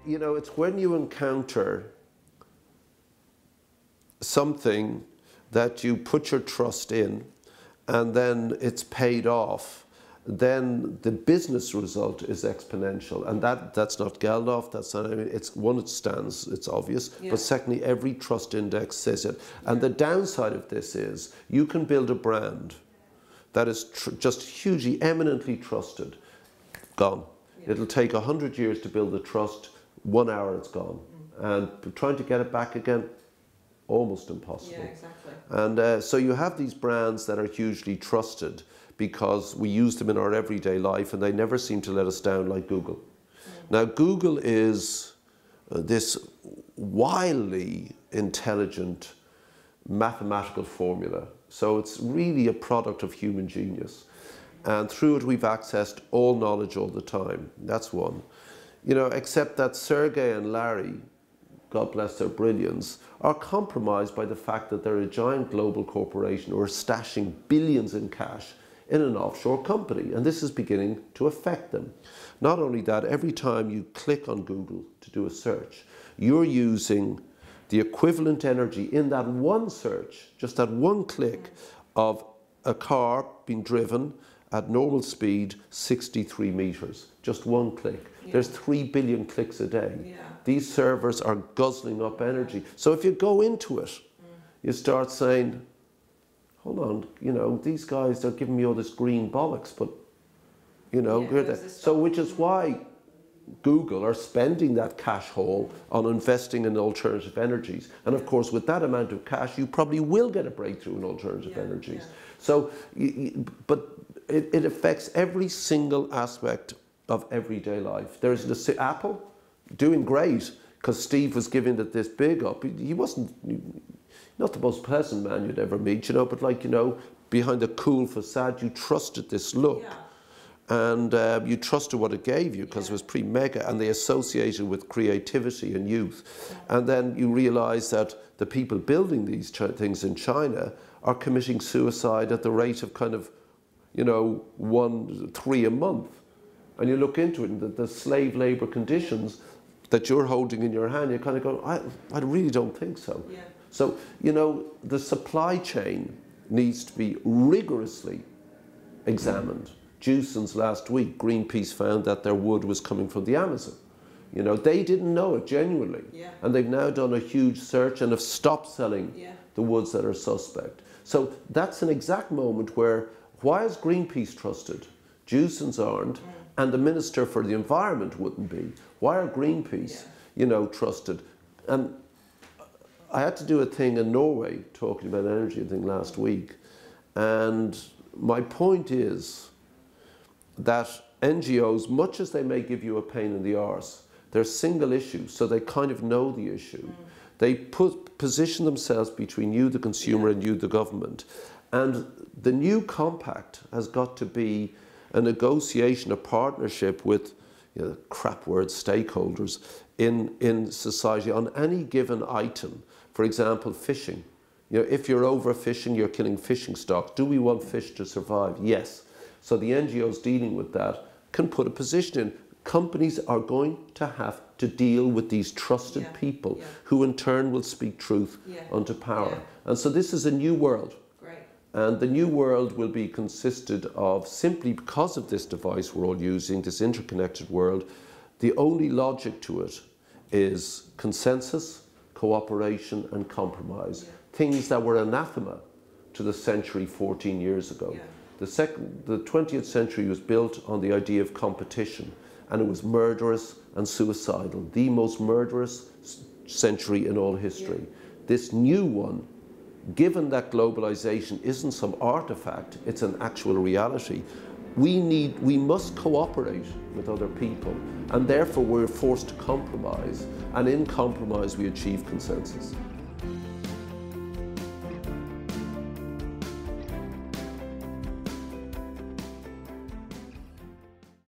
You know, it's when you encounter something that you put your trust in and then it's paid off, then the business result is exponential. And that's not Geldof, that's not, I mean, it's one, it stands, it's obvious, but secondly, every trust index says it. And the downside of this is you can build a brand that is just hugely, eminently trusted, gone. It'll take 100 years to build the trust, 1 hour it's gone. And trying to get it back again, almost impossible. Yeah, exactly. And so you have these brands that are hugely trusted because we use them in our everyday life and they never seem to let us down, like Google. Now Google is this wildly intelligent mathematical formula. So it's really a product of human genius. And through it we've accessed all knowledge all the time. That's one. You know, except that Sergey and Larry, God bless their brilliance, are compromised by the fact that they're a giant global corporation who are stashing billions in cash in an offshore company, and this is beginning to affect them. Not only that, every time you click on Google to do a search, you're using the equivalent energy in that one search, just that one click, of a car being driven at normal speed 63 meters. Just one click. There's 3 billion clicks a day. These servers are guzzling up energy. So if you go into it, you start saying, hold on, you know, these guys, they're giving me all this green bollocks, but, you know, so which is why Google are spending that cash haul on investing in alternative energies. And of course, with that amount of cash, you probably will get a breakthrough in alternative energies. So, but it affects every single aspect of everyday life. There's the Apple doing great because Steve was giving it this big up. He wasn't not the most pleasant man you'd ever meet, you know, but like, you know, behind the cool facade, you trusted this look. And you trusted what it gave you because it was pretty mega, and they associated with creativity and youth. And then you realize that the people building these things in China are committing suicide at the rate of kind of, you know, 3 a month. And you look into it, and the slave labor conditions that you're holding in your hand, you kind of go, I really don't think so. So, you know, the supply chain needs to be rigorously examined. Jewson's last week, Greenpeace found that their wood was coming from the Amazon. You know, they didn't know it genuinely. And they've now done a huge search and have stopped selling the woods that are suspect. So that's an exact moment where, why is Greenpeace trusted? Jewson's aren't, and the Minister for the Environment wouldn't be. Why are Greenpeace, you know, trusted? And I had to do a thing in Norway talking about energy, I think last week. And my point is that NGOs, much as they may give you a pain in the arse, they're single issues, so they kind of know the issue. They position themselves between you, the consumer, and you, the government. And the new compact has got to be a negotiation, a partnership with, you know, crap word, stakeholders in society on any given item. For example, fishing. You know, if you're overfishing, you're killing fishing stocks. Do we want fish to survive? Yes. So the NGOs dealing with that can put a position in. Companies are going to have to deal with these trusted people who in turn will speak truth unto power. And so this is a new world. And the new world will be consisted of, simply because of this device we're all using, this interconnected world, the only logic to it is consensus, cooperation and compromise. Things that were anathema to the century 14 years ago. The 20th century was built on the idea of competition, and it was murderous and suicidal, the most murderous century in all history. This new one, given that globalization isn't some artifact, it's an actual reality, we must cooperate with other people, and therefore we're forced to compromise, and in compromise we achieve consensus.